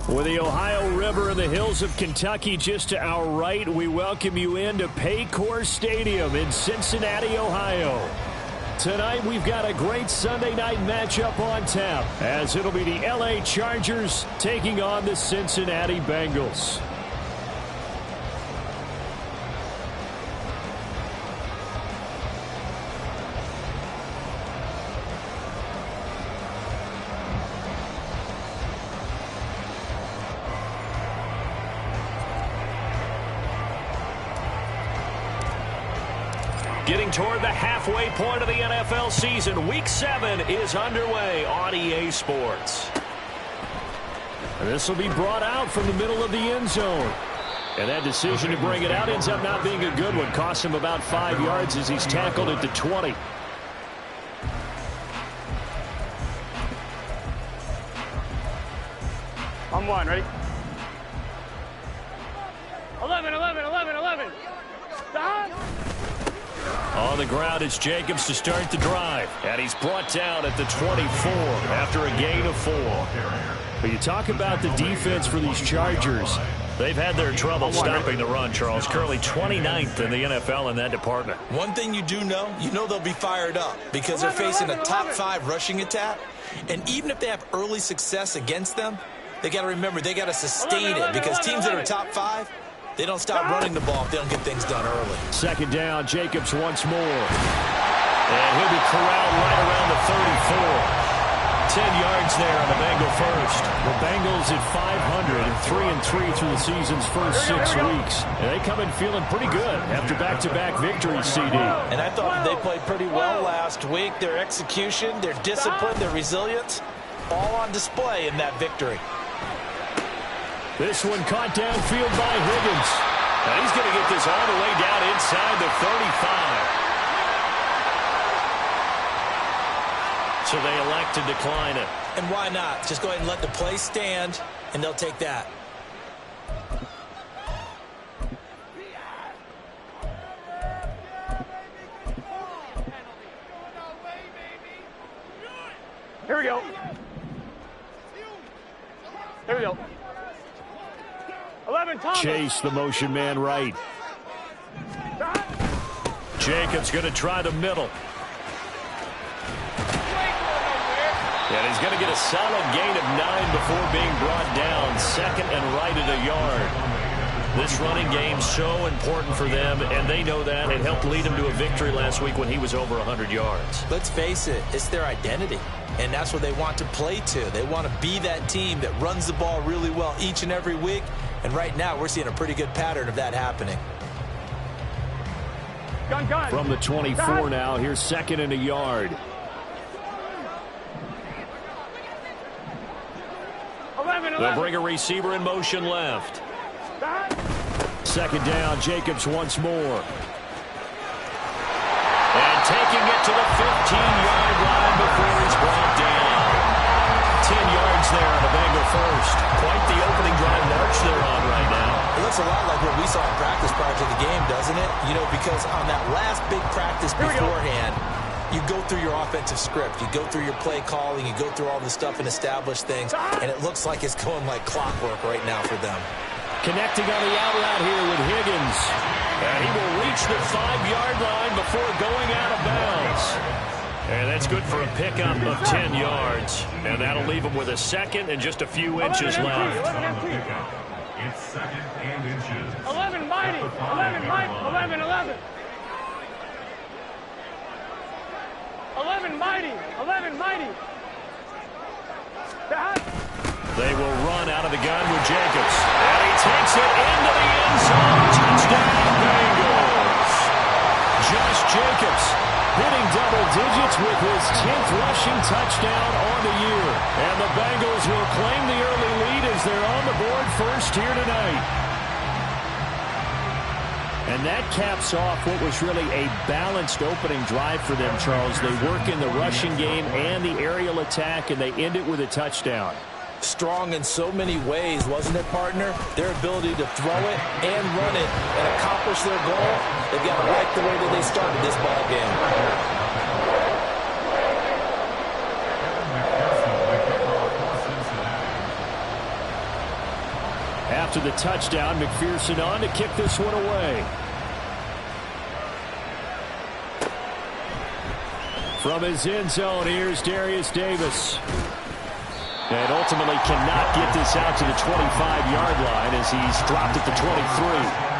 With the Ohio River and the hills of Kentucky just to our right, we welcome you into Paycor Stadium in Cincinnati, Ohio. Tonight, we've got a great Sunday night matchup on tap, as it'll be the LA Chargers taking on the Cincinnati Bengals. Getting toward the halfway point of the NFL season, Week 7 is underway on EA Sports. This will be brought out from the middle of the end zone. And that decision to bring it out ends up not being a good one. Costs him about 5 yards as he's tackled at the 20. On one, ready? 11, 11, 11, 11. Stop! On the ground, it's Jacobs to start the drive. And he's brought down at the 24 after a gain of 4. But you talk about the defense for these Chargers. They've had their trouble stopping the run, Charles. Currently 29th in the NFL in that department. One thing you do know, they'll be fired up because they're facing a top 5 rushing attack. And even if they have early success against them, they got to remember they got to sustain it because teams that are top 5, they don't stop running the ball if they don't get things done early. Second down, Jacobs once more. And he'll be corralled right around the 34. 10 yards there on the Bengal first. The Bengals at 500, 3-3 through the season's first 6 weeks. And they come in feeling pretty good after back-to-back victories, CD. And I thought they played pretty well last week. Their execution, their discipline, their resilience, all on display in that victory. This one caught downfield by Higgins. And he's going to get this all the way down inside the 35. So they elect to decline it. And why not? Just go ahead and let the play stand, and they'll take that. Here we go. Here we go. 11, Thomas. Chase, the motion man right. Jacobs going to try the middle. And he's going to get a solid gain of 9 before being brought down. Second and right at a yard. This running game so important for them, and they know that. It helped lead them to a victory last week when he was over 100 yards. Let's face it, it's their identity, and that's what they want to play to. They want to be that team that runs the ball really well each and every week, and right now we're seeing a pretty good pattern of that happening. Gun. From the 24 now, here's second and a yard. 11. They'll bring a receiver in motion left. Second down, Jacobs once more. And taking it to the 15-yard line before he's brought down. 10 yards there on the Bengal first. Quite the opening drive march they're on right now. It looks a lot like what we saw in practice prior to the game, doesn't it? Because on that last big practice beforehand, you go through your offensive script. You go through your play calling. You go through all the stuff and establish things. And it looks like it's going like clockwork right now for them. Connecting on the out route here with Higgins. And he will reach the 5-yard line before going out of bounds. And that's good for a pickup of 10 yards. And that'll leave him with a second and just a few inches left. It's second and inches. 11 mighty. 11 mighty. 11, 11. 11 mighty. 11 mighty. They will run out of the gun with Jacobs. And he takes it into the end zone. Touchdown, Bengals. Josh Jacobs hitting double digits with his 10th rushing touchdown on the year. And the Bengals will claim the early lead as they're on the board first here tonight. And that caps off what was really a balanced opening drive for them, Charles. They work in the rushing game and the aerial attack, and they end it with a touchdown. Strong in so many ways, wasn't it, partner? Their ability to throw it and run it and accomplish their goal, they've got to like the way that they started this ball game. After the touchdown, McPherson on to kick this one away. From his end zone, here's Darius Davis. And ultimately cannot get this out to the 25-yard line as he's dropped at the 23.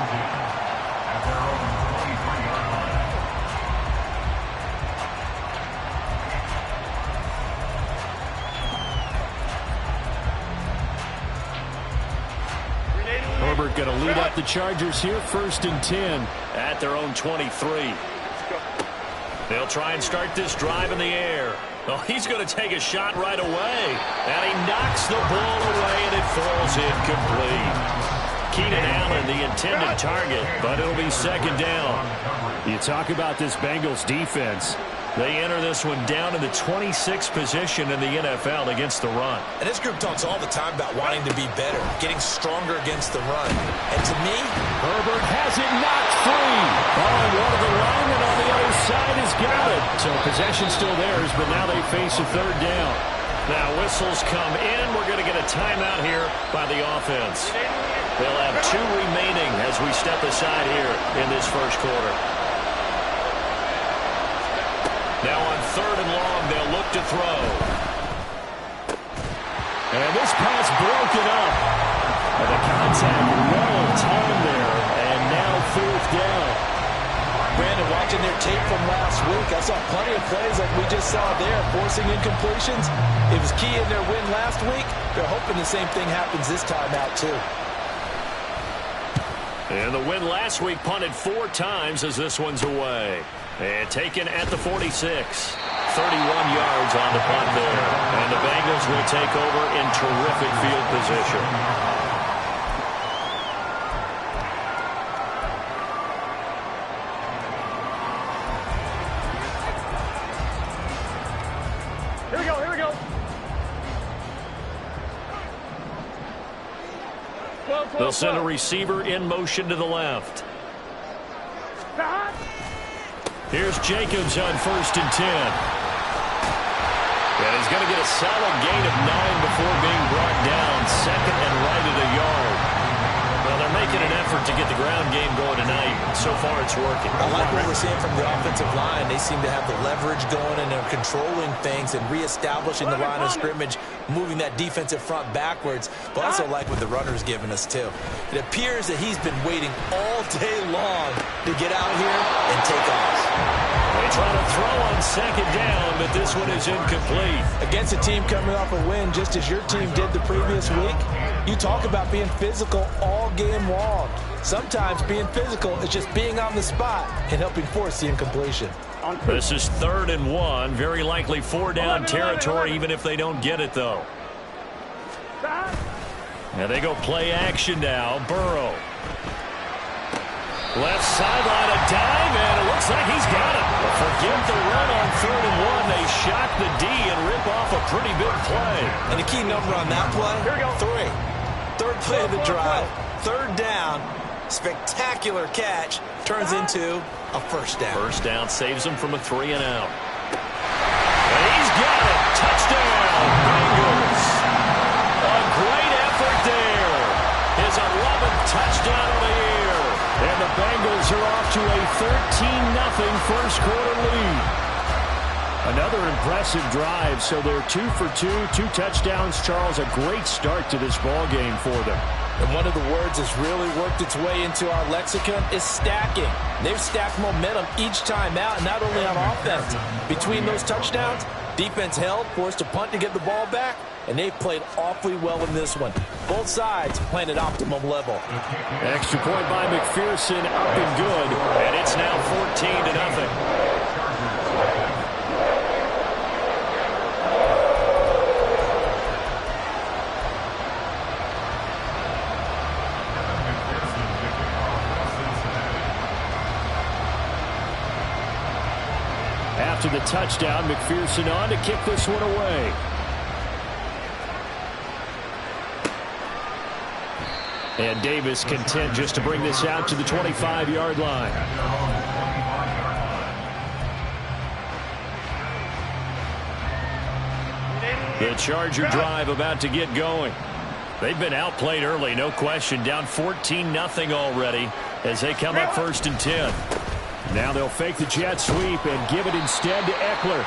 Herbert going to lead up the Chargers here, 1st and 10 at their own 23. They'll try and start this drive in the air. Oh, he's going to take a shot right away. And he knocks the ball away, and it falls incomplete. Keenan Allen, the intended target, but it'll be 2nd down. You talk about this Bengals defense. They enter this one down in the 26th position in the NFL against the run. And this group talks all the time about wanting to be better, getting stronger against the run. And to me, Herbert has it knocked free. Oh, and one of the linemen on the other side has got it. So possession still theirs, but now they face a 3rd down. Now whistles come in. We're going to get a timeout here by the offense. They'll have 2 remaining as we step aside here in this first quarter. Now on 3rd and long, they'll look to throw. And this pass broken up. And the contact well timed there. And now 4th down. Brandon, watching their tape from last week, I saw plenty of plays like we just saw there, forcing incompletions. It was key in their win last week. They're hoping the same thing happens this time out, too. And the win last week punted 4 times as this one's away. And taken at the 46. 31 yards on the punt there. And the Bengals will take over in terrific field position. Here we go, here we go. 12, 12, They'll send a 12. receiver in motion to the left. Here's Jacobs on 1st and 10. And he's going to get a solid gain of 9 before being brought down. 2nd and right at a yard. Well, they're making an effort to get the ground game going tonight. So far, it's working. I like what we're seeing from the offensive line. They seem to have the leverage going, and they're controlling things and reestablishing the line of scrimmage, moving that defensive front backwards. But I also like what the runner's giving us, too. It appears that he's been waiting all day long to get out here and take off. They try to throw on 2nd down, but this one is incomplete. Against a team coming off a win, just as your team did the previous week, you talk about being physical all game long. Sometimes being physical is just being on the spot and helping force the incompletion. This is 3rd and 1. Very likely 4-down territory, even if they don't get it, though. And they go play action now. Burrow. Left sideline, a dive, and it looks like he's got it. But forget the run on 3rd and 1. They shock the D and rip off a pretty big play. And the key number on that play, 3. 3rd play of the drive, 3rd down, spectacular catch, turns into a 1st down. 1st down saves him from a 3 and out. And he's got it. Touchdown, Bengals. A great effort there. His 11th touchdown of the year. And the Bengals are off to a 13-0 first quarter lead. Another impressive drive, so they're 2 for 2, 2 touchdowns. Charles, a great start to this ball game for them. And one of the words that's really worked its way into our lexicon is stacking. They've stacked momentum each time out, and not only on offense. Between those touchdowns, defense held, forced a punt to get the ball back, and they've played awfully well in this one. Both sides playing at optimum level. Extra point by McPherson, up and good, and it's now 14-0. After the touchdown, McPherson on to kick this one away. And Davis content just to bring this out to the 25-yard line. The Charger drive about to get going. They've been outplayed early, no question. Down 14-0 already as they come up 1st and 10. Now they'll fake the jet sweep and give it instead to Eckler.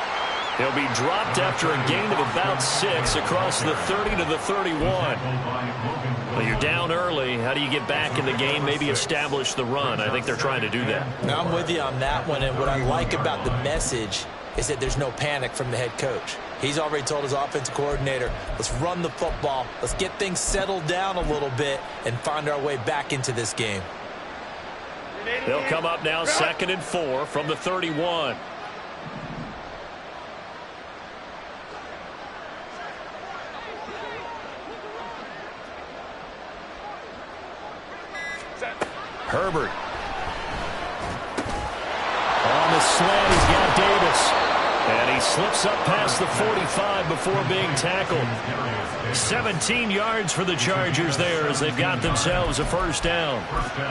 He'll be dropped after a gain of about 6 across the 30 to the 31. Well, you're down early. How do you get back in the game, maybe establish the run? I think they're trying to do that. Now, I'm with you on that one, and what I like about the message is that there's no panic from the head coach. He's already told his offensive coordinator, let's run the football, let's get things settled down a little bit and find our way back into this game. They'll come up now 2nd and 4 from the 31. Herbert. On the slant, he's got Davis. And he slips up past the 45 before being tackled. 17 yards for the Chargers there as they've got themselves a 1st down.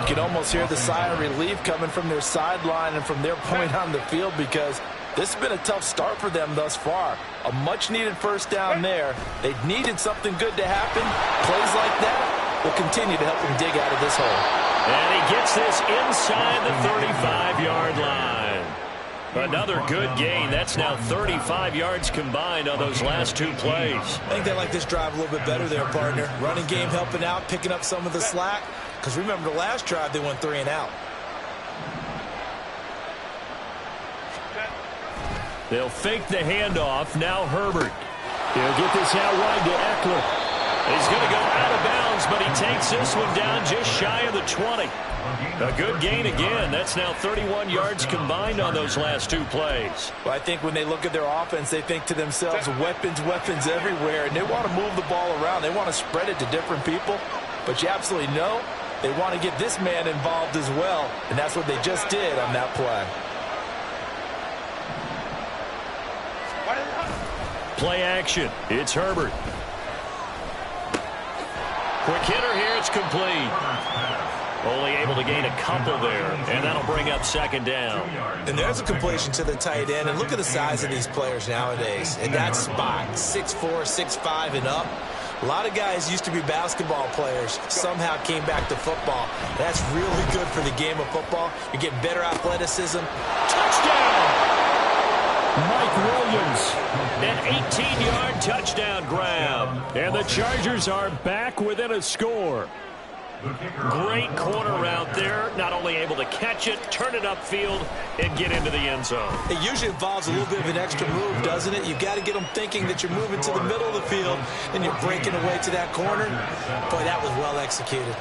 You can almost hear the sigh of relief coming from their sideline and from their point on the field because this has been a tough start for them thus far. A much-needed 1st down there. They needed something good to happen. Plays like that will continue to help them dig out of this hole. And he gets this inside the 35-yard line. Another good gain. That's now 35 yards combined on those last 2 plays. I think they like this drive a little bit better there, partner. Running game helping out, picking up some of the slack. Because remember, the last drive they went 3 and out. They'll fake the handoff. Now Herbert. He'll get this out wide to Eckler. He's going to go out of bounds, but he takes this one down just shy of the 20. A good gain again. That's now 31 yards combined on those last 2 plays. Well, I think when they look at their offense, they think to themselves, weapons, weapons everywhere, and they want to move the ball around. They want to spread it to different people, but you absolutely know they want to get this man involved as well, and that's what they just did on that play. Play action. It's Herbert. Quick hitter here. It's complete. Only able to gain a couple there, and that'll bring up 2nd down. And there's a completion to the tight end. And look at the size of these players nowadays. In that spot, 6'4", 6'5", and up. A lot of guys used to be basketball players, somehow came back to football. That's really good for the game of football. You're getting better athleticism. Touchdown! Mike Williams, an 18-yard touchdown grab. And the Chargers are back within a score. Great corner route there. Not only able to catch it, turn it upfield, and get into the end zone. It usually involves a little bit of an extra move, doesn't it? You've got to get them thinking that you're moving to the middle of the field and you're breaking away to that corner. Boy, that was well executed.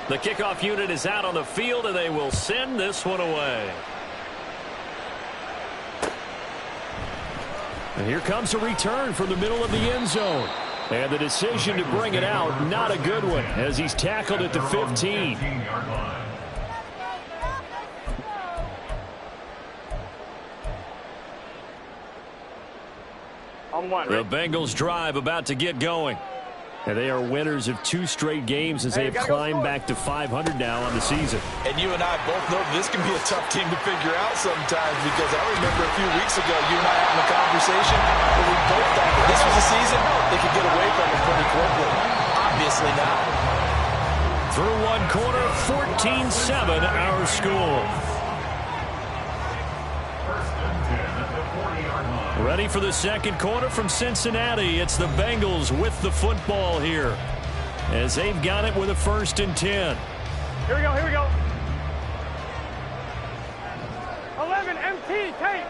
The kickoff unit is out on the field, and they will send this one away. And here comes a return from the middle of the end zone. And the decision to bring it out, not a good one, as he's tackled at the 15. The Bengals drive about to get going. And they are winners of 2 straight games as they have climbed back to 500 now on the season. And you and I both know this can be a tough team to figure out sometimes because I remember a few weeks ago you and I having a conversation where we both thought that this was a season they could get away from it pretty quickly. Obviously not. Through 1 quarter, 14-7 our score. Ready for the 2nd quarter from Cincinnati. It's the Bengals with the football here as they've got it with a 1st and 10. Here we go, here we go. 11 MT tank.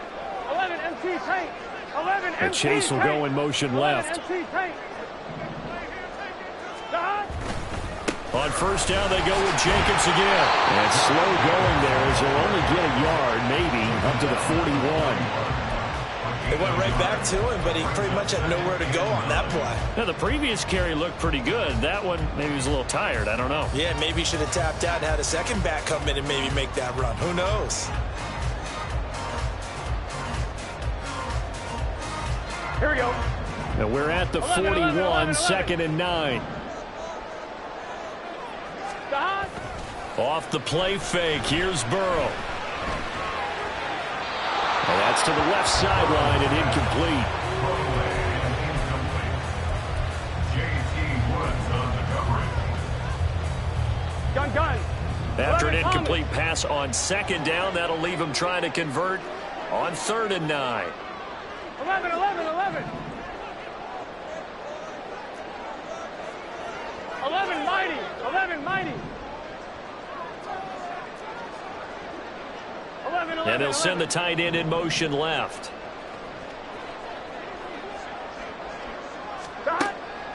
11 MT tank. 11 MT And Chase will go in motion left. MT tank. On 1st down, they go with Jacobs again. And slow going there as they'll only get a yard, maybe, up to the 41. They went right back to him, but he pretty much had nowhere to go on that play. Now, the previous carry looked pretty good. That one, maybe he was a little tired. I don't know. Yeah, maybe he should have tapped out and had a second back come in and maybe make that run. Who knows? Here we go. And we're at the 41, 2nd and 9. Off the play fake, here's Burrow. And that's to the left sideline and incomplete. Gun. After an incomplete pass on second down, that'll leave him trying to convert on 3rd and 9. 11. 11 mighty. 11. And he'll send the tight end in motion left.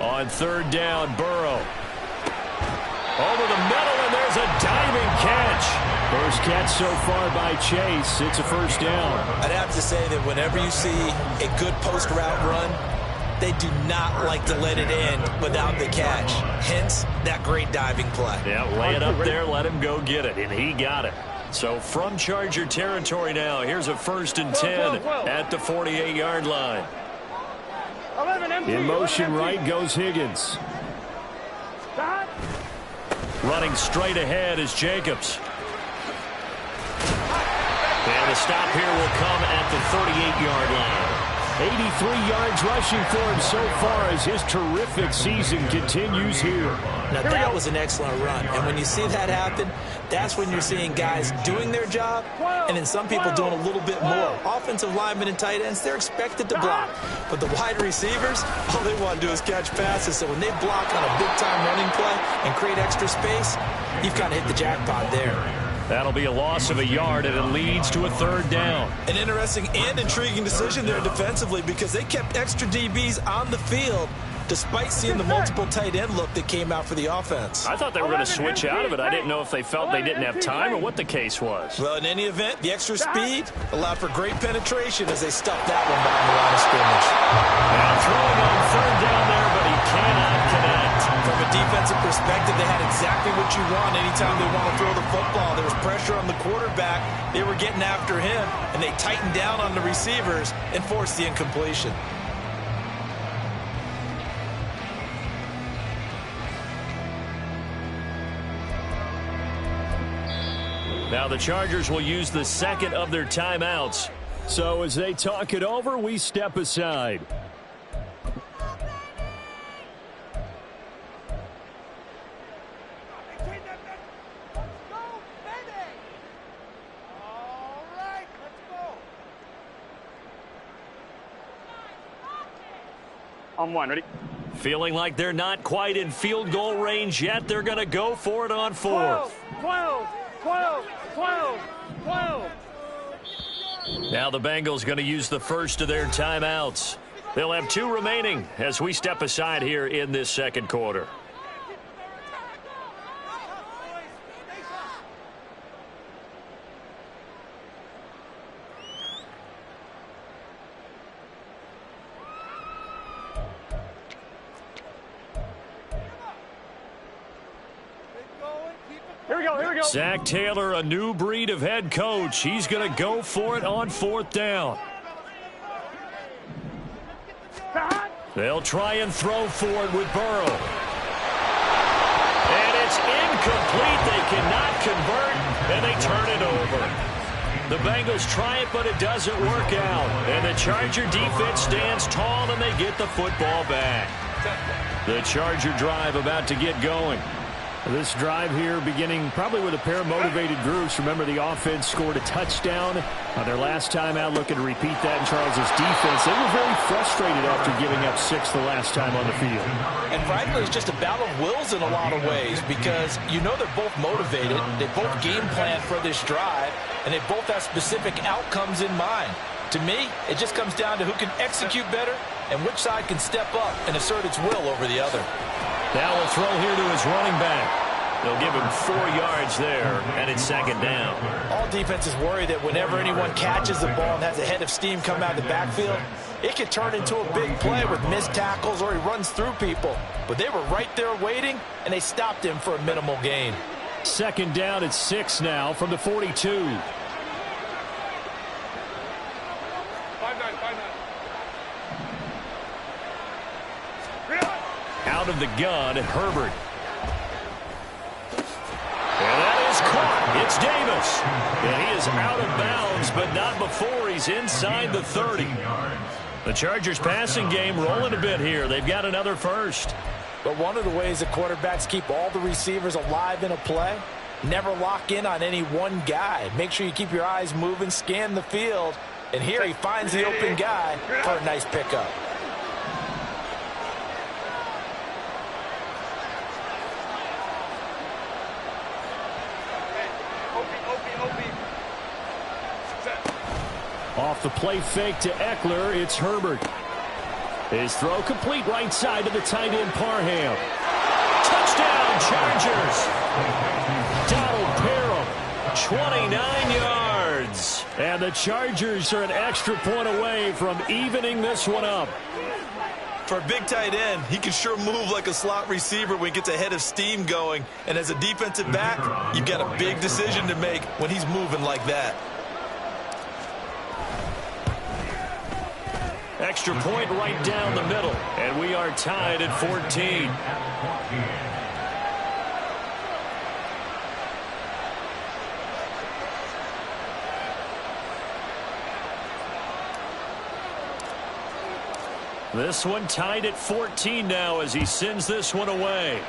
On 3rd down, Burrow. Over the middle, and there's a diving catch. First catch so far by Chase. It's a first down. I'd have to say that whenever you see a good post route run, they do not like to let it end without the catch. Hence, that great diving play. Yeah, lay it up there, let him go get it, and he got it. So from Charger territory now, here's a 1st and 10 at the 48-yard line. 11 empty. In motion right goes Higgins. Running straight ahead is Jacobs. And the stop here will come at the 38-yard line. 83 yards rushing for him so far as his terrific season continues here. Now, that was an excellent run. And when you see that happen, that's when you're seeing guys doing their job and then some people doing a little bit more. Offensive linemen and tight ends, they're expected to block. But the wide receivers, all they want to do is catch passes. So when they block on a big-time running play and create extra space, you've kind of hit the jackpot there. That'll be a loss of a yard, and it leads to a 3rd down. An interesting and intriguing decision there defensively because they kept extra DBs on the field despite seeing the multiple tight end look that came out for the offense. I thought they were going to switch out of it. I didn't know if they felt they didn't have time or what the case was. Well, in any event, the extra speed allowed for great penetration as they stuffed that one behind the line of scrimmage. Now throwing on 3rd down there, but he cannot connect. From a defensive perspective, they had exactly what you want anytime they want to throw the football. There was pressure on the quarterback. They were getting after him, and they tightened down on the receivers and forced the incompletion. Now the Chargers will use the 2nd of their timeouts. So as they talk it over, we step aside. On 1, ready? Feeling like they're not quite in field goal range yet. They're going to go for it on 4th. 12. Now the Bengals going to use the 1st of their timeouts. They'll have 2 remaining as we step aside here in this 2nd quarter. Here we go. Zach Taylor, a new breed of head coach. He's going to go for it on 4th down. They'll try and throw for it with Burrow. And it's incomplete. They cannot convert, and they turn it over. The Bengals try it, but it doesn't work out. And the Charger defense stands tall, and they get the football back. The Charger drive about to get going. This drive here beginning probably with a pair of motivated groups. Remember, the offense scored a touchdown on their last time out, looking to repeat that in Charles' defense. They were very frustrated after giving up 6 the last time on the field. And frankly, it's just a battle of wills in a lot of ways because you know they're both motivated. They both game plan for this drive, and they both have specific outcomes in mind. To me, it just comes down to who can execute better and which side can step up and assert its will over the other. Now we'll throw here to his running back. They'll give him 4 yards there, and it's 2nd down. All defenses worry that whenever anyone catches the ball and has a head of steam come out of the backfield, it could turn into a big play with missed tackles or he runs through people. But they were right there waiting, and they stopped him for a minimal gain. 2nd down at 6 now from the 42. Out of the gun, Herbert. And that is is caught. It's Davis. And he is out of bounds, but not before he's inside the 30. The Chargers passing game rolling a bit here. They've got another first. But one of the ways that quarterbacks keep all the receivers alive in a play, never lock in on any one guy. Make sure you keep your eyes moving, scan the field. And here he finds the open guy for a nice pickup. Off the play fake to Eckler, it's Herbert. His throw complete right side to the tight end Parham. Touchdown Chargers. Donald Parham, 29 yards. And the Chargers are an extra point away from evening this one up. For a big tight end, he can sure move like a slot receiver when he gets a head of steam going. And as a defensive back, you've got a big decision to make when he's moving like that. Extra point right down the middle. And we are tied at 14. This one tied at 14 now as he sends this one away.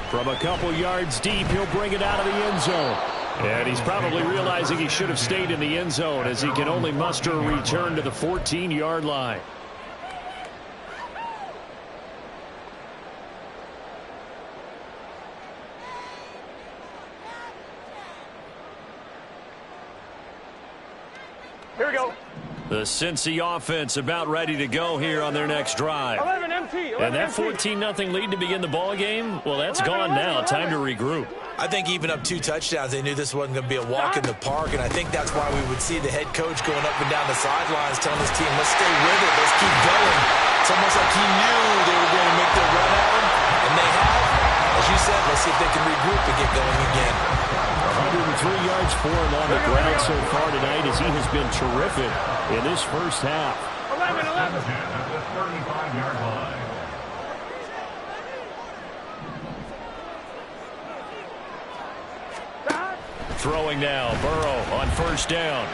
From a couple yards deep, he'll bring it out of the end zone. And he's probably realizing he should have stayed in the end zone as he can only muster a return to the 14-yard line. Here we go. The Cincy offense about ready to go here on their next drive. 11 MT. 11 And that MT. 14-0 lead to begin the ball game, well, that's gone now. Time to regroup. I think even up 2 touchdowns, they knew this wasn't going to be a walk in the park, and I think that's why we would see the head coach going up and down the sidelines telling his team, let's stay with it, let's keep going. It's almost like he knew they were going to make their run at him, and they have. As you said, let's see if they can regroup and get going again. 103 yards for him on the ground so far tonight as he has been terrific in this first half. 11. At the 35-yard line. Throwing now, Burrow on first down.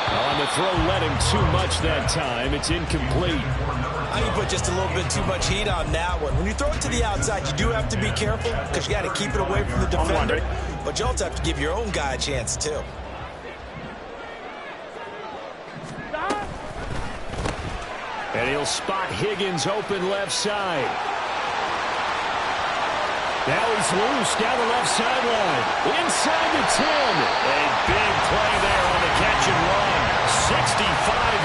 On the throw, led him too much that time. It's incomplete. I think you put just a little bit too much heat on that one. When you throw it to the outside, you do have to be careful because you got to keep it away from the defender. But you also have to give your own guy a chance, too. And he'll spot Higgins open left side. Now he's loose down the left sideline. Inside the 10. A big play there on the catch and run. 65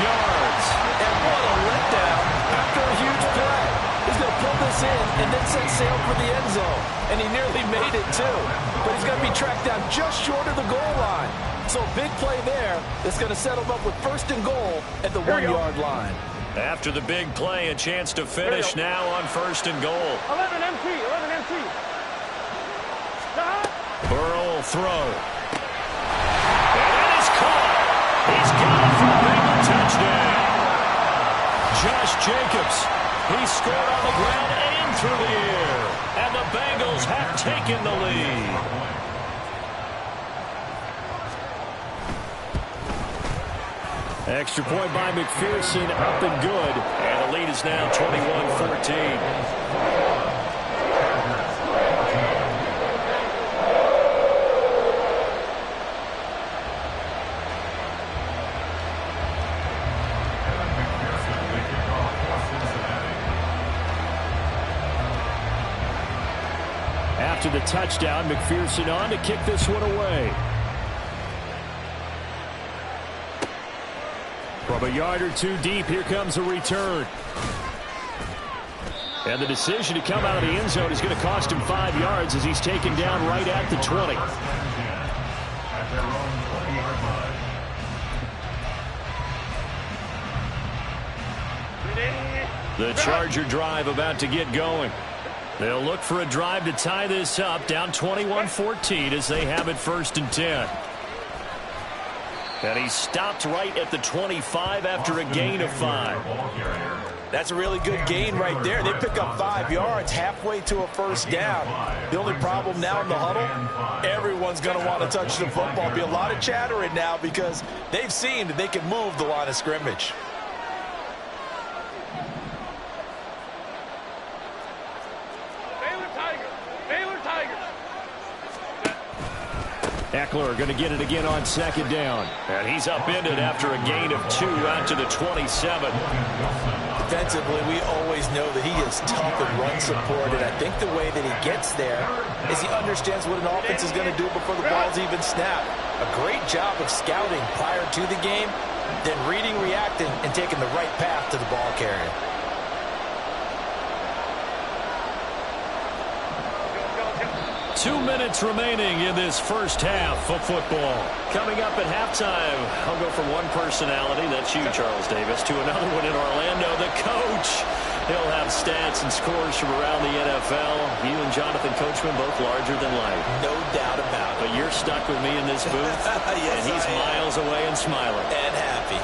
yards. And what a letdown after a huge play. He's going to pull this in and then set sail for the end zone. And he nearly made it, too. But he's going to be tracked down just short of the goal line. So a big play there that's going to set him up with first and goal at the 1-yard line. After the big play, a chance to finish now on first and goal. 11 MT. 11 MT. Burrow will throw. And it is caught. He's got it for a Bengal touchdown. Josh Jacobs. He scored on the ground and through the air. And the Bengals have taken the lead. Extra point by McPherson, up and good. And the lead is now 21-14. After the touchdown, McPherson on to kick this one away. From a yard or two deep, here comes a return. And the decision to come out of the end zone is going to cost him 5 yards as he's taken down right at the 20. The Charger drive about to get going. They'll look for a drive to tie this up, down 21-14 as they have it first and 10. And he stopped right at the 25 after a gain of 5. That's a really good gain right there. They pick up 5 yards halfway to a first down. The only problem now in the huddle, everyone's going to want to touch the football. There'll be a lot of chattering now because they've seen that they can move the line of scrimmage. Eckler going to get it again on second down. And he's upended after a gain of 2 out to the 27. Defensively, we always know that he is tough in run support, and I think the way that he gets there is he understands what an offense is going to do before the ball's even snapped. A great job of scouting prior to the game, then reading, reacting, and taking the right path to the ball carrier. Two minutes remaining in this first half of football. Coming up at halftime, I'll go from one personality, that's you, Charles Davis, to another one in Orlando, the coach. He'll have stats and scores from around the NFL. You and Jonathan Coachman both larger than life. No doubt about it. But you're stuck with me in this booth, yes, and he's miles away and smiling. And happy.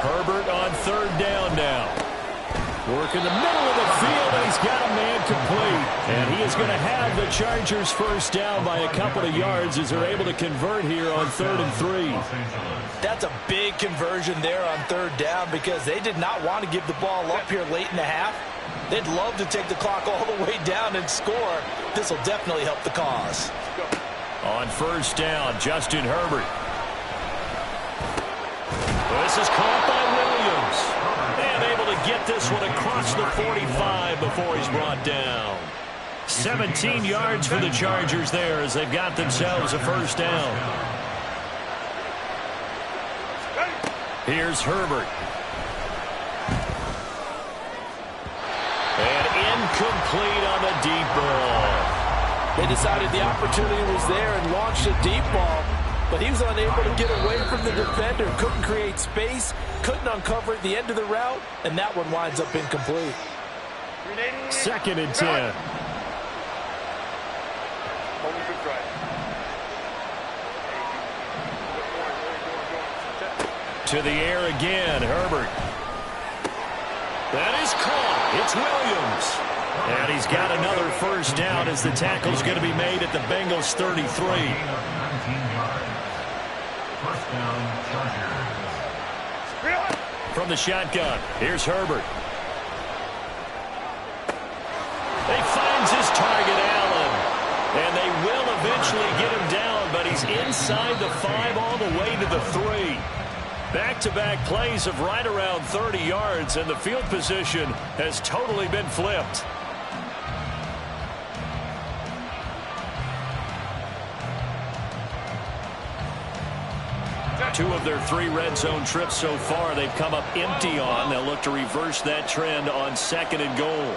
Herbert on third down now. Work in the middle of the field, and he's got a man complete. And he is going to have the Chargers first down by a couple of yards as they're able to convert here on 3rd and 3. That's a big conversion there on third down because they did not want to give the ball up here late in the half. They'd love to take the clock all the way down and score. This will definitely help the cause. On first down, Justin Herbert. This is caught by Williams. And able to get this one across the 45 before he's brought down. 17 yards for the Chargers there as they've got themselves a first down. Here's Herbert. And incomplete on the deep ball. They decided the opportunity was there and launched a deep ball. But he was unable to get away from the defender, couldn't create space, couldn't uncover at the end of the route, and that one winds up incomplete. 2nd and 10. To the air again, Herbert. That is caught. It's Williams. And he's got another first down as the tackle's going to be made at the Bengals 33. From the shotgun, here's Herbert. He finds his target, Allen. And they will eventually get him down, but he's inside the 5 all the way to the 3. Back-to-back plays of right around 30 yards, and the field position has totally been flipped. Two of their 3 red zone trips so far they've come up empty on. They'll look to reverse that trend on 2nd and goal.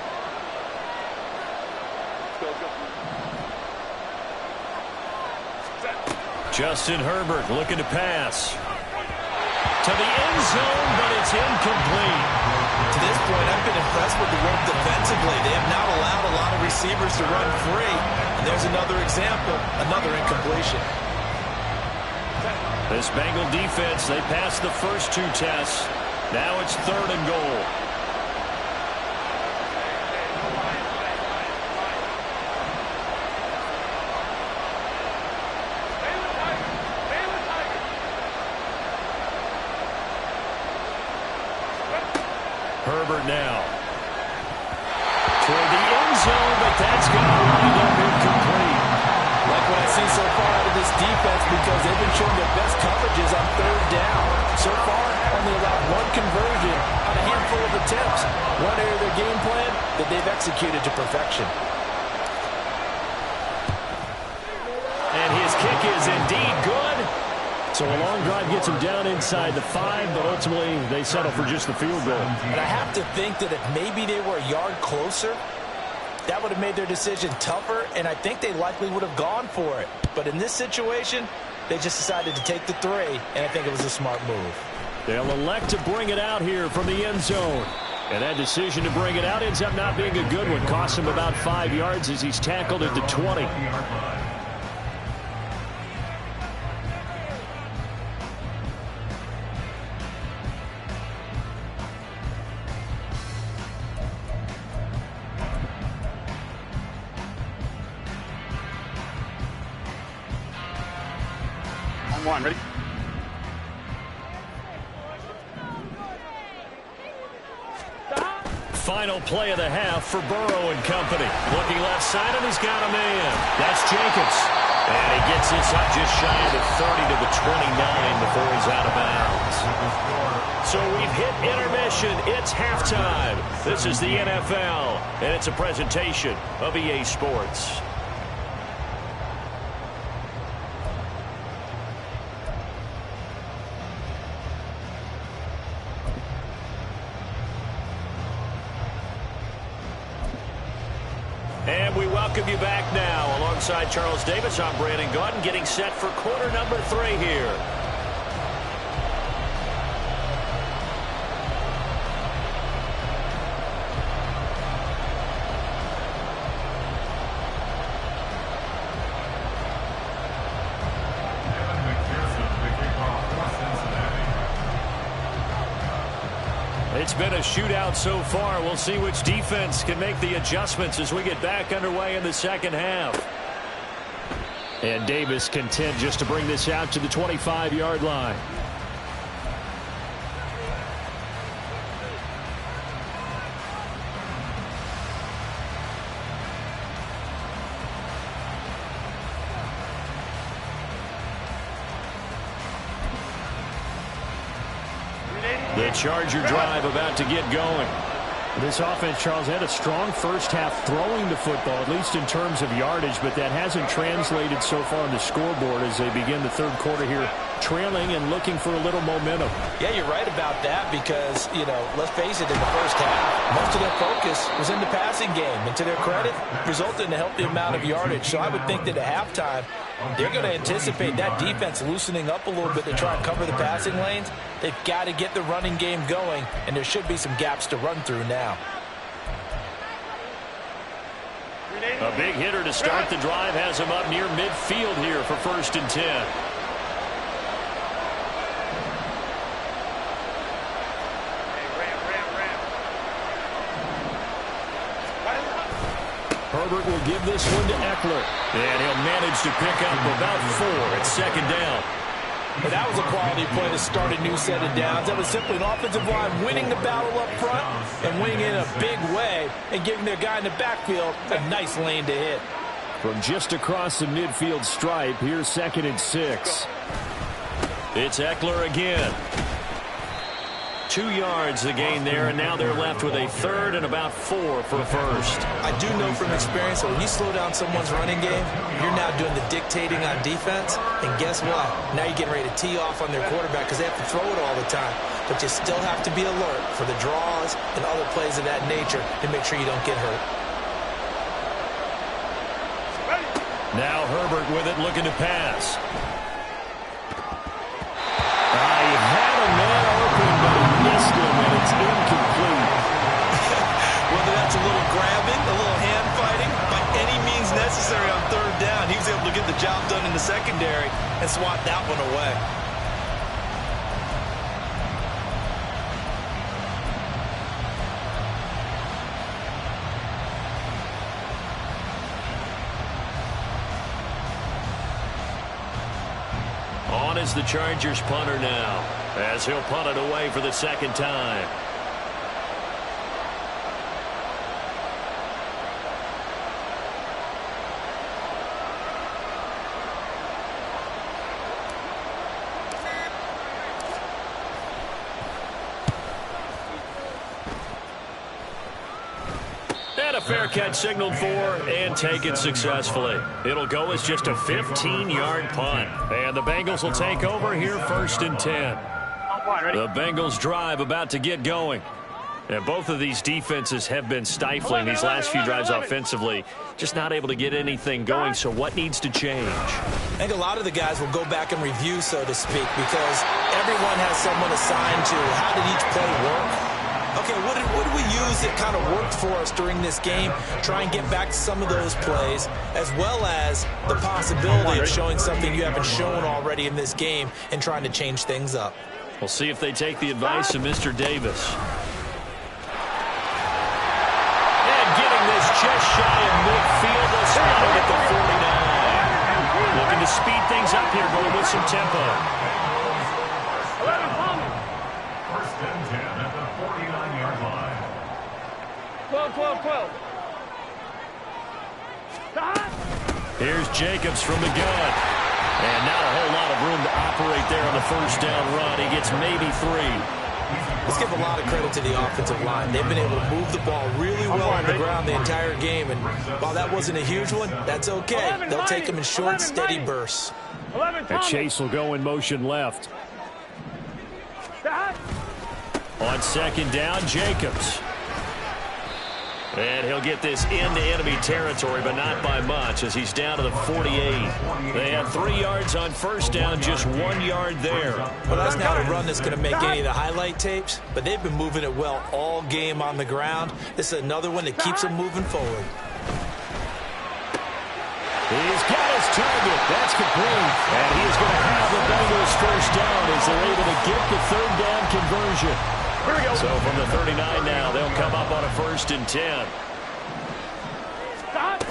Justin Herbert looking to pass. To the end zone, but it's incomplete. To this point, I've been impressed with the work defensively. They have not allowed a lot of receivers to run free. And there's another example, another incompletion. This Bengal defense, they passed the first 2 tests. Now it's 3rd and goal. Herbert now. Toward the end zone, but that's going to wind up incomplete. Like what I see so far out of this defense because they've been showing their best coverages on 3rd down. So far, only allowed 1 conversion on a handful of attempts. One area of their game plan that they've executed to perfection. And his kick is indeed good. So a long drive gets him down inside the 5, but ultimately they settle for just the field goal. And I have to think that if maybe they were a yard closer, that would have made their decision tougher, and I think they likely would have gone for it. But in this situation, they just decided to take the 3, and I think it was a smart move. They'll elect to bring it out here from the end zone. And that decision to bring it out ends up not being a good one. Costs him about 5 yards as he's tackled at the 20. On one, ready? Final play of the half for Burrow and company. Looking left side, and he's got a man. That's Jacobs. And he gets this up just shy of the 30 to the 29 before he's out of bounds. So we've hit intermission. It's halftime. This is the NFL, and it's a presentation of EA Sports. And we welcome you back now. Alongside Charles Davis, I'm Brandon Gaudin, getting set for quarter number 3 here. It's been a shootout so far. We'll see which defense can make the adjustments as we get back underway in the second half. And Davis content just to bring this out to the 25-yard line. The Charger drive about to get going. This offense, Charles, had a strong first half throwing the football, at least in terms of yardage, but that hasn't translated so far on the scoreboard as they begin the third quarter here, trailing and looking for a little momentum. Yeah, you're right about that because, let's face it, in the first half, most of their focus was in the passing game. And to their credit, resulted in a healthy amount of yardage. So I would think that at halftime, they're going to anticipate that defense loosening up a little bit to try and cover the passing lanes. They've got to get the running game going, and there should be some gaps to run through now. A big hitter to start the drive has him up near midfield here for 1st and 10. Herbert will give this one to Eckler. And he'll manage to pick up about 4 at 2nd down. But that was a quality play to start a new set of downs. That was simply an offensive line winning the battle up front and winning it in a big way and giving their guy in the backfield a nice lane to hit. From just across the midfield stripe, here's 2nd and 6. It's Eckler again. 2 yards the gain there, and now they're left with a 3rd and about 4 for 1st. I do know from experience that when you slow down someone's running game, you're now doing the dictating on defense, and guess what? Now you're getting ready to tee off on their quarterback because they have to throw it all the time. But you still have to be alert for the draws and other plays of that nature to make sure you don't get hurt. Now Herbert with it, looking to pass. He had a man open, but he missed him, and it's incomplete. Whether that's a little grabbing, a little hand fighting, by any means necessary on 3rd down, he was able to get the job done in the secondary and swat that one away. On is the Chargers punter now, as he'll punt it away for the 2nd time. And a fair catch signaled for and taken successfully. It'll go as just a 15-yard punt. And the Bengals will take over here 1st and 10. The Bengals drive about to get going. And both of these defenses have been stifling these last few drives offensively. Just not able to get anything going, so what needs to change? I think a lot of the guys will go back and review, so to speak, because everyone has someone assigned to how did each play work. Okay, what did we use that kind of worked for us during this game? Try and get back to some of those plays, as well as the possibility of showing something you haven't shown already in this game and trying to change things up. We'll see if they take the advice of Mr. Davis. And getting this just shy of midfield, they'll spot it at the 49. Looking to speed things up here, going with some tempo. 11 Palmer. First and 10 at the 49-yard line. 12, 12, 12. Stop. Here's Jacobs from the gun. And not a whole lot of room to operate there on the first down run. He gets maybe 3. Let's give a lot of credit to the offensive line. They've been able to move the ball really well on the ground the entire game. And while that wasn't a huge one, that's okay. They'll take them in short, steady bursts. 11 And Palmer. Chase will go in motion left. Stop. On second down, Jacobs. And he'll get this into enemy territory, but not by much, as he's down to the 48. They had 3 yards on first down, just 1 yard there. Well, that's not a run that's going to make any of the highlight tapes, but they've been moving it well all game on the ground. This is another one that keeps them moving forward. He's got his target. That's complete. And he is going to have the Bengals first down as they're able to get the third down conversion. Here we go. So from the 39 now, they'll come up on a 1st and 10. Stop.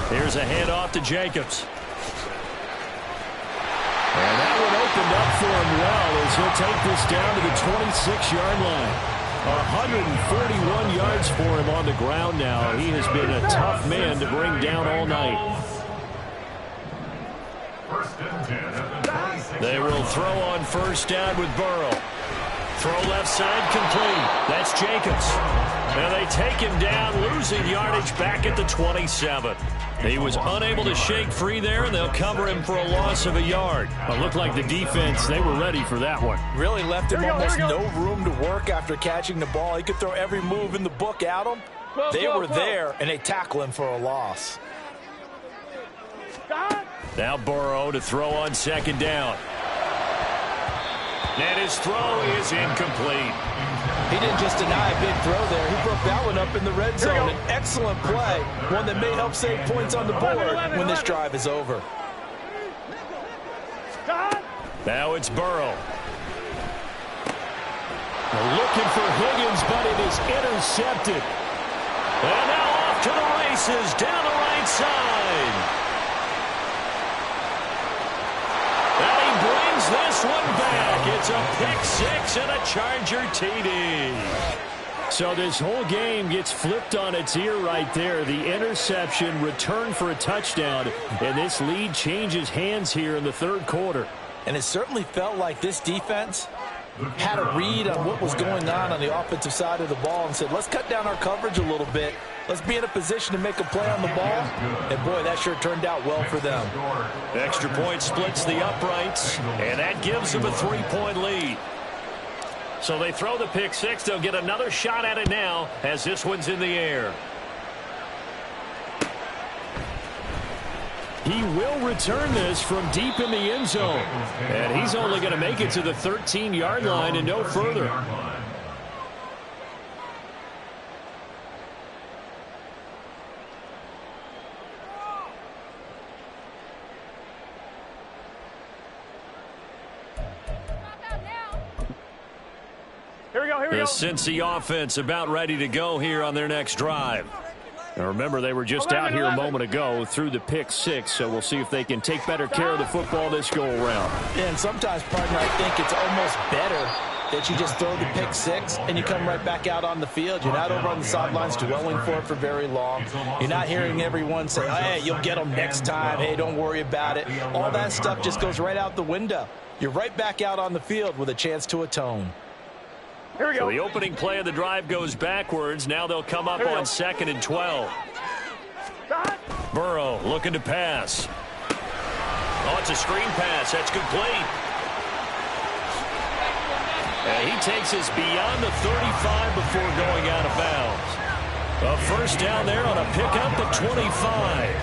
Here's a handoff to Jacobs. And that one opened up for him well as he'll take this down to the 26-yard line. 141 yards for him on the ground now. He has been a tough man to bring down all night. First and 10 at the 26. They will throw on first down with Burrow. Throw left side complete. That's Jacobs. Now they take him down, losing yardage back at the 27. He was unable to shake free there, and they'll cover him for a loss of a yard. It looked like the defense, they were ready for that one. Really left him almost no room to work after catching the ball. He could throw every move in the book at him. They were there, and they tackle him for a loss. Stop. Now Burrow to throw on second down. And his throw is incomplete. He didn't just deny a big throw there. He broke that one up in the red zone. An excellent play, one that may help save points on the board when this drive is over. Stop. Now it's Burrow. Looking for Higgins, but it is intercepted. And now off to the races down the right side. And he brings this one back. It's a pick 6 and a Charger TD. So this whole game gets flipped on its ear right there. The interception, return for a touchdown, and this lead changes hands here in the third quarter. And it certainly felt like this defense had a read on what was going on the offensive side of the ball and said, let's cut down our coverage a little bit. Let's be in a position to make a play on the ball. And, boy, that sure turned out well for them. Extra point splits the uprights, and that gives them a 3-point lead. So they throw the pick 6. They'll get another shot at it now as this one's in the air. He will return this from deep in the end zone. And he's only going to make it to the 13-yard line and no further. Here we go. Here we The go. Cincy offense about ready to go here on their next drive. Now remember, they were just out here a moment ago through the pick 6, so we'll see if they can take better care of the football this go-around. And sometimes, partner, I think it's almost better that you just throw the pick 6 and you come right back out on the field. You're not over on the sidelines dwelling for it for very long. You're not hearing everyone say, oh, hey, you'll get them next time. Hey, don't worry about it. All that stuff just goes right out the window. You're right back out on the field with a chance to atone. Here we So go. the opening play of the drive goes backwards. Now they'll come up on 2nd and 12. Stop. Burrow looking to pass. Oh, it's a screen pass. That's complete. And he takes us beyond the 35 before going out of bounds. A first down there on a pickup at 25.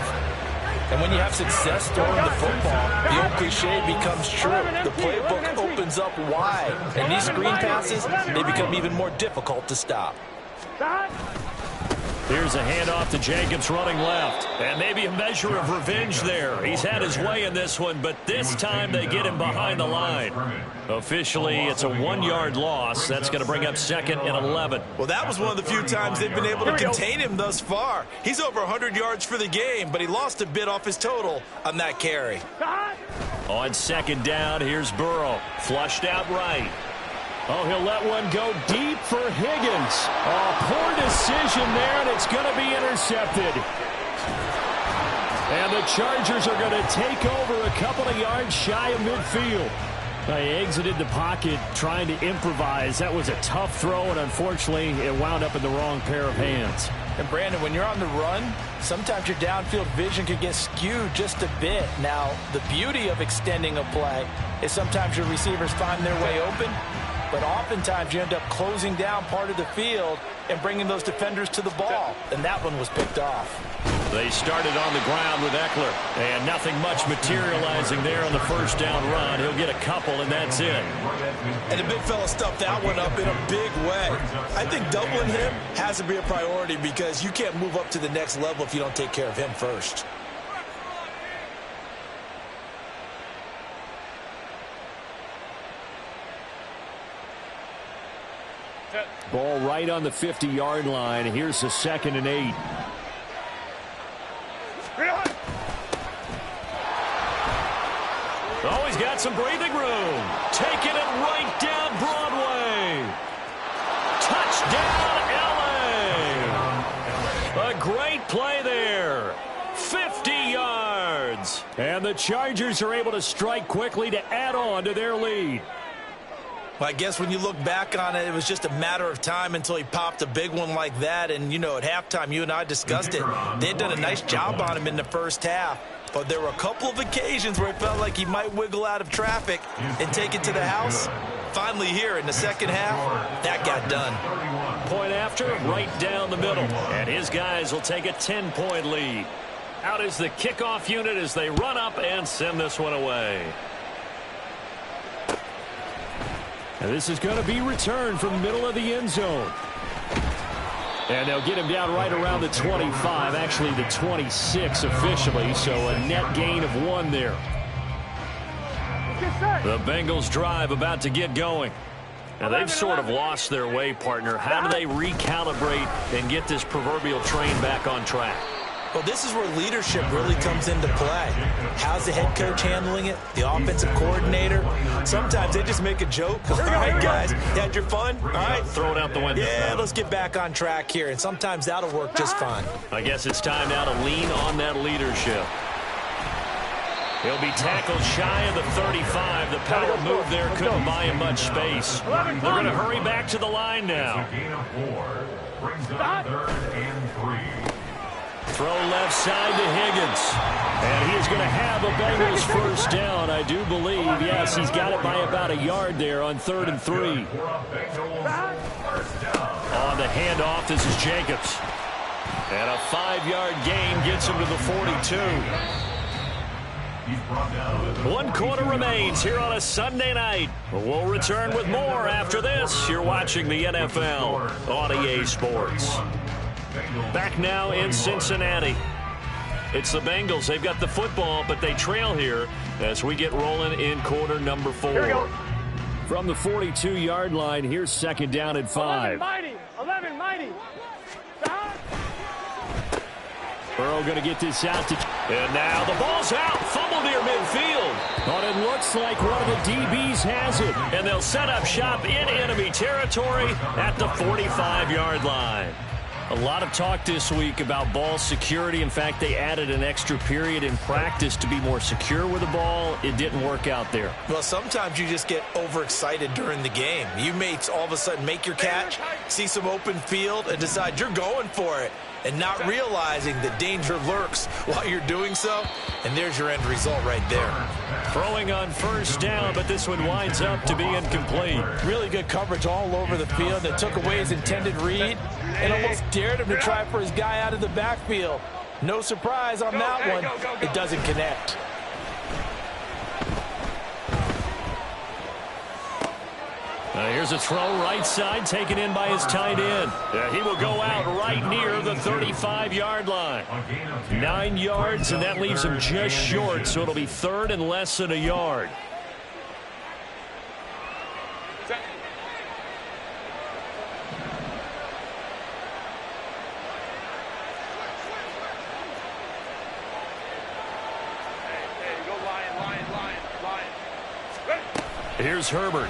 And And when you have success throwing the football, the old cliche becomes true. The playbook opens up wide. And these screen passes, they become even more difficult to stop. Here's a handoff to Jacobs running left. And maybe a measure of revenge there. He's had his way in this one, but this time they get him behind the line. Officially, it's a 1-yard loss. That's going to bring up 2nd and 11. Well, that was one of the few times they've been able to contain him thus far. He's over 100 yards for the game, but he lost a bit off his total on that carry. On 2nd down, here's Burrow. Flushed out right. Oh, he'll let one go deep for Higgins. Oh, poor decision there, and it's going to be intercepted. And the Chargers are going to take over a couple of yards shy of midfield. They exited the pocket trying to improvise. That was a tough throw, and unfortunately, it wound up in the wrong pair of hands. And Brandon, when you're on the run, sometimes your downfield vision can get skewed just a bit. Now, the beauty of extending a play is sometimes your receivers find their way open, but oftentimes you end up closing down part of the field and bringing those defenders to the ball. And that one was picked off. They started on the ground with Eckler, and nothing much materializing there on the first down run. He'll get a couple, and that's it. And the big fella stuffed that one up in a big way. I think doubling him has to be a priority because you can't move up to the next level if you don't take care of him first. Ball right on the 50-yard line. Here's the 2nd and 8. Oh, he's got some breathing room. Taking it right down Broadway. Touchdown, L.A. A great play there. 50 yards. And the Chargers are able to strike quickly to add on to their lead. Well, I guess when you look back on it, it was just a matter of time until he popped a big one like that. And, you know, at halftime, you and I discussed it. They had done a nice job on him in the first half. But there were a couple of occasions where it felt like he might wiggle out of traffic and take it to the house. Finally here in the second half, that got done. Point after, right down the middle. And his guys will take a 10-point lead. Out is the kickoff unit as they run up and send this one away. And this is going to be returned from the middle of the end zone. And they'll get him down right around the 25, actually the 26 officially, so a net gain of 1 there. The Bengals drive about to get going. Now they've sort of lost their way, partner. How do they recalibrate and get this proverbial train back on track? Well, this is where leadership really comes into play. How's the head coach handling it? The offensive coordinator? Sometimes they just make a joke. All right, guys, you had your fun? All right. Throw it out the window. Yeah, let's get back on track here. And sometimes that'll work just fine. I guess it's time now to lean on that leadership. He'll be tackled shy of the 35. The power move there couldn't buy him much space. They're going to hurry back to the line now. Throw left side to Higgins. And he's going to have a Bengals first down, I do believe. Yes, he's got it by about a yard there on 3rd and 3. On the handoff, this is Jacobs. And a 5-yard gain gets him to the 42. 1 quarter remains here on a Sunday night. We'll return with more after this. You're watching the NFL on EA Sports. Back now in Cincinnati. It's the Bengals. They've got the football, but they trail here as we get rolling in quarter number 4. From the 42-yard line, here's 2nd down and 5. 11 mighty. Burrow going to get this out to... And now the ball's out. Fumble near midfield. But it looks like one of the DBs has it. And they'll set up shop in enemy territory at the 45-yard line. A lot of talk this week about ball security. In fact, they added an extra period in practice to be more secure with the ball. It didn't work out there. Well, sometimes you just get overexcited during the game. You may all of a sudden make your catch, see some open field, and decide you're going for it, and not realizing that danger lurks while you're doing so. And there's your end result right there. Throwing on first down, but this one winds up to be incomplete. Really good coverage all over the field that took away his intended read and almost dared him to try for his guy out of the backfield. No surprise on that one. It doesn't connect. Here's a throw right side taken in by his tight end. He will go out right near the 35-yard line. 9 yards, and that leaves him just short, so it'll be third and less than a yard. Here's Herbert.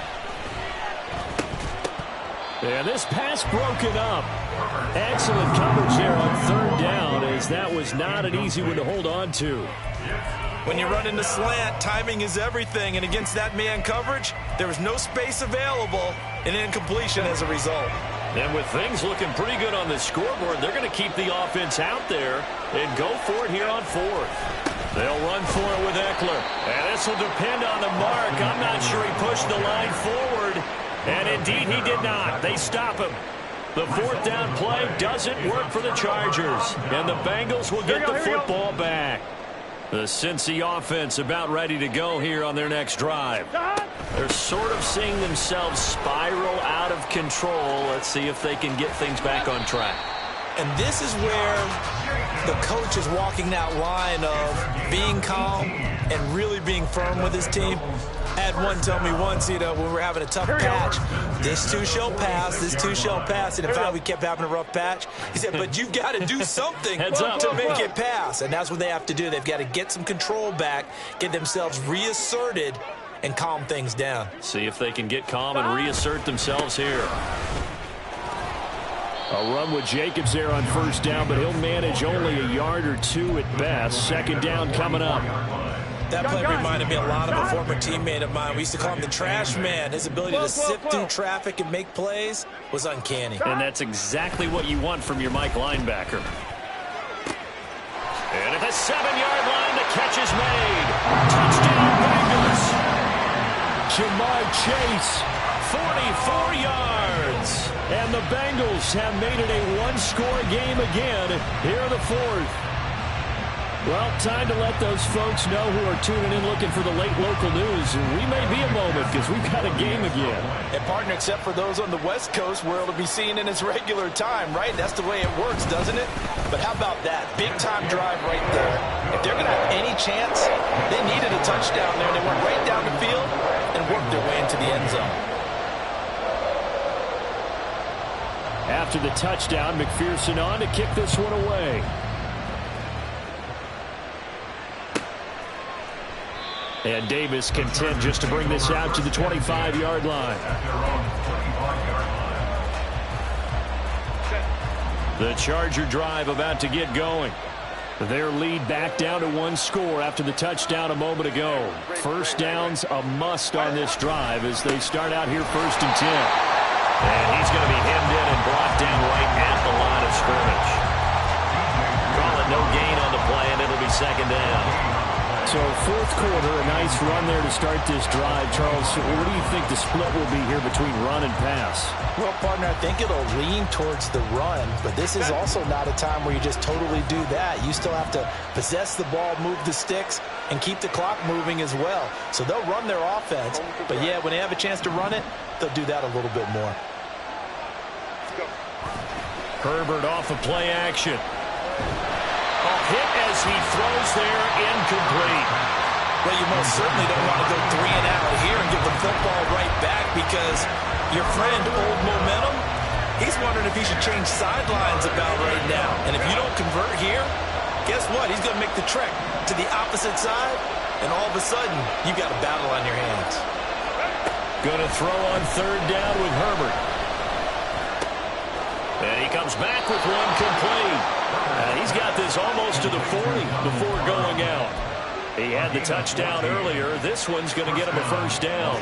And this pass broken up. Excellent coverage there on third down, as that was not an easy one to hold on to. When you run into slant, timing is everything, and against that man coverage, there was no space available, and incompletion as a result. And with things looking pretty good on the scoreboard, they're going to keep the offense out there and go for it here on fourth. They'll run for it with Eckler. And this will depend on the mark. I'm not sure he pushed the line forward. And indeed, he did not. They stop him. The fourth down play doesn't work for the Chargers. And the Bengals will get the football back. The Cincy offense about ready to go here on their next drive. They're sort of seeing themselves spiral out of control. Let's see if they can get things back on track. And this is where the coach is walking that line of being calm and really being firm with his team. I had one tell me once, when we were having a tough patch, this too shall pass, this too shall pass. And in fact, we kept having a rough patch. He said, but you've got to do something to make it pass. And that's what they have to do. They've got to get some control back, get themselves reasserted, and calm things down. See if they can get calm and reassert themselves here. A run with Jacobs there on first down, but he'll manage only a yard or two at best. Second down coming up. That play reminded me a lot of a former teammate of mine. We used to call him the trash man. His ability to sift through traffic and make plays was uncanny. And that's exactly what you want from your Mike linebacker. And at the 7-yard line, the catch is made. Touchdown, Bengals. Ja'Marr Chase, 44 yards. And the Bengals have made it a one-score game again here in the fourth. Well, time to let those folks know who are tuning in looking for the late local news. We may be a moment because we've got a game again. And partner, except for those on the West Coast where it'll be seen in its regular time, right? That's the way it works, doesn't it? But how about that? Big-time drive right there. If they're going to have any chance, they needed a touchdown there. They went right down the field and worked their way into the end zone. After the touchdown, McPherson on to kick this one away. And Davis content just to bring this out to the 25-yard line. The Charger drive about to get going. Their lead back down to one score after the touchdown a moment ago. First down's a must on this drive as they start out here 1st and 10. And he's going to be hemmed in and brought down right at the line of scrimmage. Call it no gain on the play, and it'll be second down. So fourth quarter, a nice run there to start this drive. Charles, what do you think the split will be here between run and pass? Well, partner, I think it'll lean towards the run, but this is also not a time where you just totally do that. You still have to possess the ball, move the sticks, and keep the clock moving as well. So they'll run their offense, but yeah, when they have a chance to run it, they'll do that a little bit more. Herbert off of play action. A hit as he throws there, incomplete. Well, you most certainly don't want to go 3 and out here and give the football right back because your friend, Old Momentum, he's wondering if he should change sidelines about right now. And if you don't convert here, guess what? He's going to make the trek to the opposite side, and all of a sudden, you've got a battle on your hands. Going to throw on third down with Herbert. And he comes back with one complete. He's got this almost to the 40 before going out. He had the touchdown earlier. This one's going to get him a first down.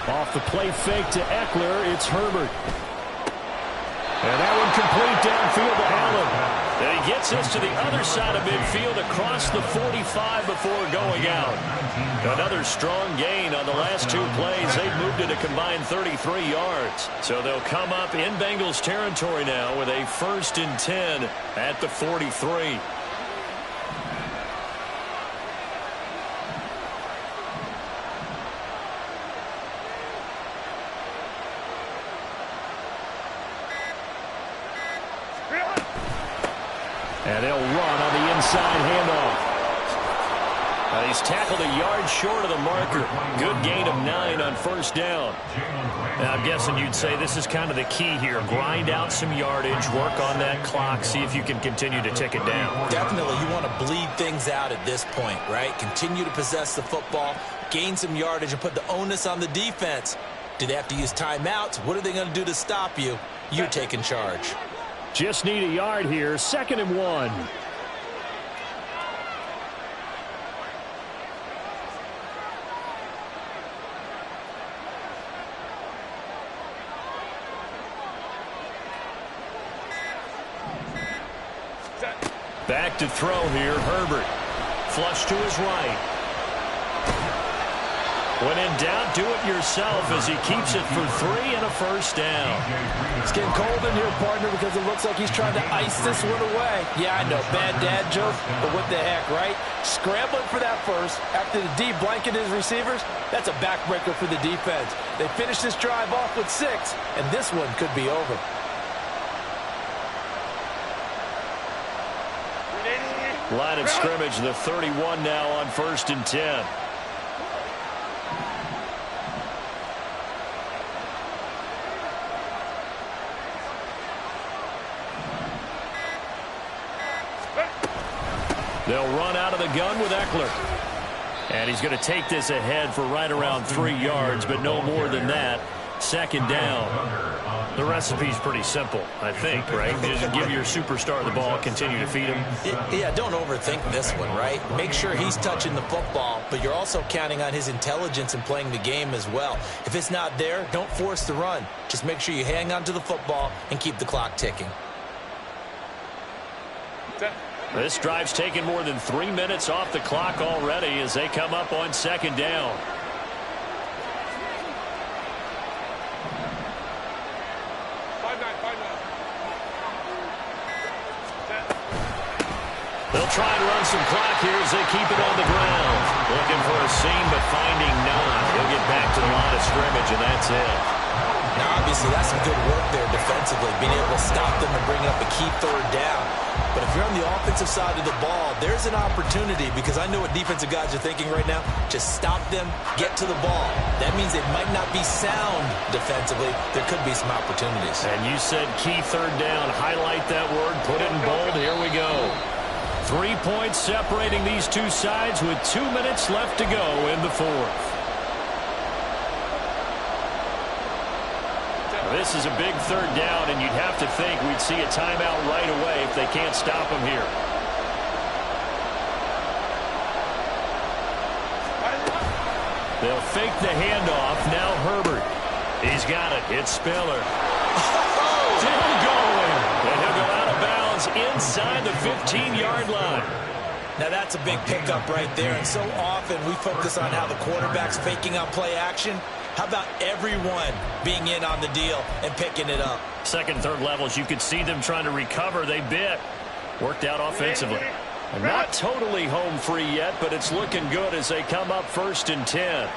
Off the play fake to Eckler, it's Herbert. And that one incomplete downfield to Allen. And he gets us to the other side of midfield across the 45 before going out. Another strong gain on the last two plays. They've moved it a combined 33 yards. So they'll come up in Bengals territory now with a 1st and 10 at the 43. And they'll run on the inside handoff. He's tackled a yard short of the marker. Good gain of 9 on 1st down. Now, I'm guessing you'd say this is kind of the key here. Grind out some yardage, work on that clock, see if you can continue to tick it down. Definitely, you want to bleed things out at this point, right? Continue to possess the football, gain some yardage, and put the onus on the defense. Do they have to use timeouts? What are they going to do to stop you? You're taking charge. Just need a yard here. 2nd and 1. Back to throw here, Herbert. Flush to his right. When in doubt, do it yourself as he keeps it for 3 and a 1st down. It's getting cold in here, partner, because it looks like he's trying to ice this one away. Yeah, I know, bad dad joke, but what the heck, right? Scrambling for that first after the D blanket his receivers, that's a backbreaker for the defense. They finish this drive off with 6, and this one could be over. Line of scrimmage, the 31 now on 1st and 10. They'll run out of the gun with Eckler. And he's going to take this ahead for right around 3 yards, but no more than that. 2nd down. The recipe's pretty simple, I think, right? Just give your superstar the ball, continue to feed him. Yeah, don't overthink this one, right? Make sure he's touching the football, but you're also counting on his intelligence in playing the game as well. If it's not there, don't force the run. Just make sure you hang on to the football and keep the clock ticking. This drive's taken more than 3 minutes off the clock already as they come up on 2nd down. They'll try and run some clock here as they keep it on the ground. Looking for a seam, but finding none. He'll get back to the line of scrimmage, and that's it. Now, obviously, that's some good work there defensively, being able to stop them and bring up a key 3rd down. But if you're on the offensive side of the ball, there's an opportunity, because I know what defensive guys are thinking right now. Just stop them, get to the ball. That means it might not be sound defensively. There could be some opportunities. And you said key 3rd down. Highlight that word. Put it in bold. Here we go. 3 points separating these two sides with 2 minutes left to go in the 4th. This is a big 3rd down, and you'd have to think we'd see a timeout right away if they can't stop him here. They'll fake the handoff. Now Herbert. He's got it. It's Spiller. Still going. And he'll go out of bounds inside the 15-yard line. Now, that's a big pickup right there, and so often we focus on how the quarterback's faking out play action. How about everyone being in on the deal and picking it up? 2nd, 3rd levels, you could see them trying to recover. They bit. Worked out offensively. And not totally home free yet, but it's looking good as they come up 1st and 10.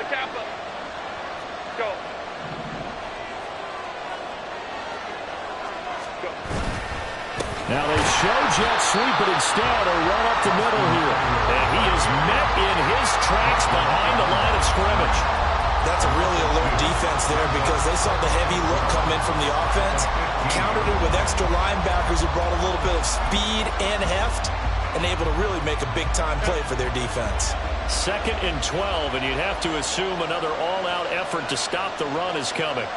Kappa. Go. Now they show jet sweep it instead, or run up the middle here. And he is met in his tracks behind the line of scrimmage. That's a really alert defense there, because they saw the heavy look come in from the offense, countered it with extra linebackers who brought a little bit of speed and heft, and able to really make a big-time play for their defense. 2nd and 12, and you'd have to assume another all-out effort to stop the run is coming.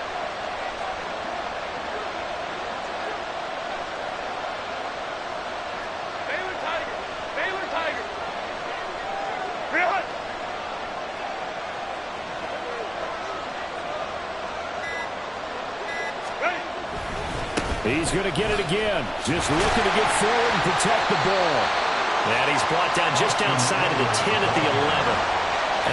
Baylor Tiger. He's going to get it again. Just looking to get forward and protect the ball. And he's brought down just outside of the 10 at the 11.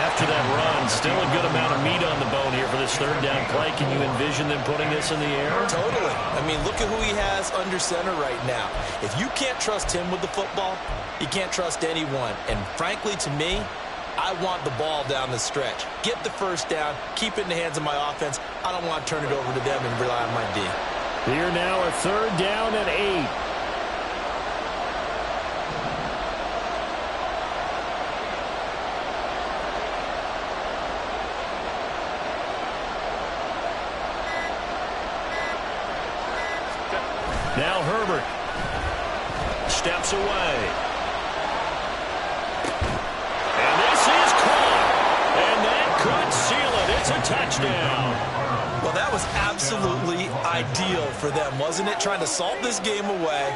After that run, still a good amount of meat on the bone here for this third down play. Can you envision them putting this in the air? Totally. I mean, look at who he has under center right now. If you can't trust him with the football, you can't trust anyone. And frankly, to me, I want the ball down the stretch. Get the first down, keep it in the hands of my offense. I don't want to turn it over to them and rely on my D. Here now a third down and 8. Now Herbert steps away. And this is caught. And that could seal it. It's a touchdown. Well, that was absolutely ideal for them, wasn't it? Trying to salt this game away.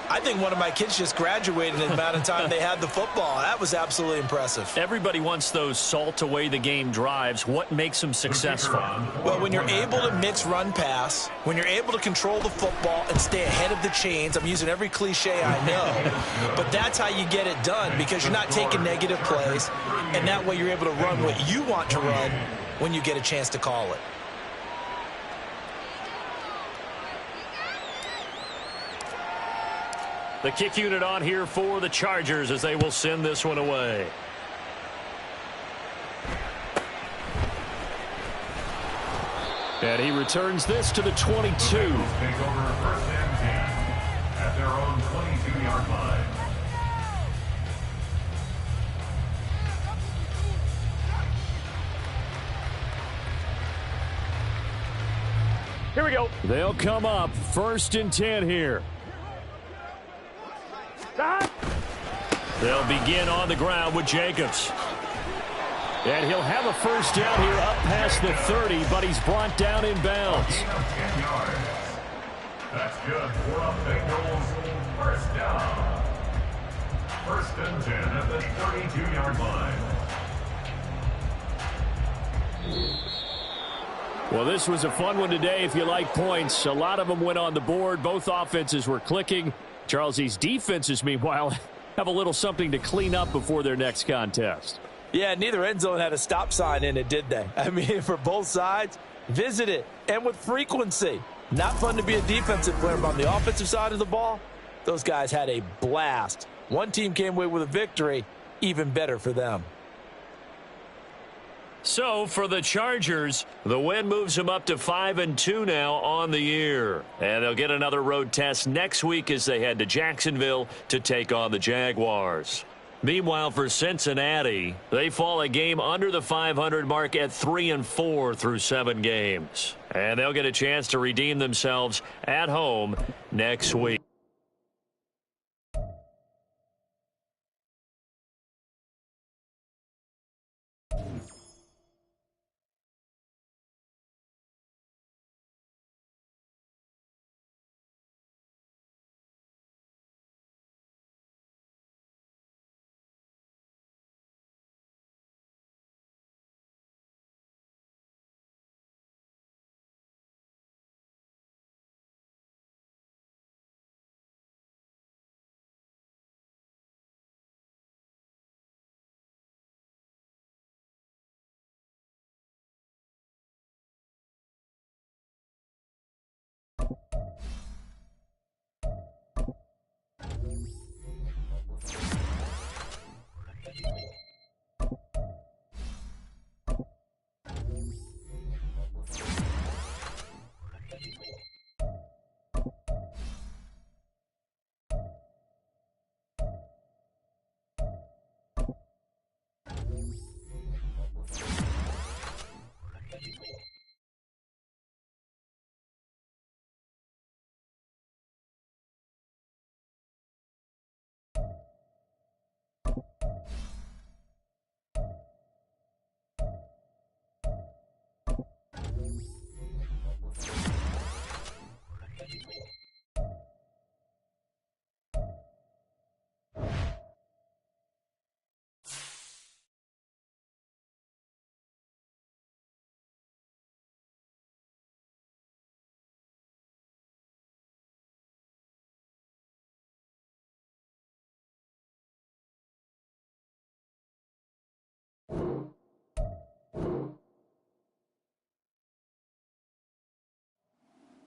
I think one of my kids just graduated in the amount of time they had the football. That was absolutely impressive. Everybody wants those salt away the game drives. What makes them successful? Well, when you're able to mix run pass, when you're able to control the football and stay ahead of the chains, I'm using every cliche I know, but that's how you get it done because you're not taking negative plays, and that way you're able to run what you want to run when you get a chance to call it. The kick unit on here for the Chargers as they will send this one away. And he returns this to the 22. Take over first and 10 at their own 22-yard line. Here we go. They'll come up first and 10 here. They'll begin on the ground with Jacobs. And he'll have a first down here up past the 30, but he's brought down in bounds. 10 yards. That's good for a Bengals first down. First and 10 at the 32-yard line. Well, this was a fun one today if you like points. A lot of them went on the board. Both offenses were clicking. Charles, these defenses, meanwhile, have a little something to clean up before their next contest. Yeah, neither end zone had a stop sign in it, did they? I mean, for both sides, visit it, and with frequency. Not fun to be a defensive player, but on the offensive side of the ball, those guys had a blast. One team came away with a victory, even better for them. So for the Chargers, the win moves them up to 5-2 now on the year. And they'll get another road test next week as they head to Jacksonville to take on the Jaguars. Meanwhile, for Cincinnati, they fall a game under the 500 mark at 3-4 through 7 games. And they'll get a chance to redeem themselves at home next week.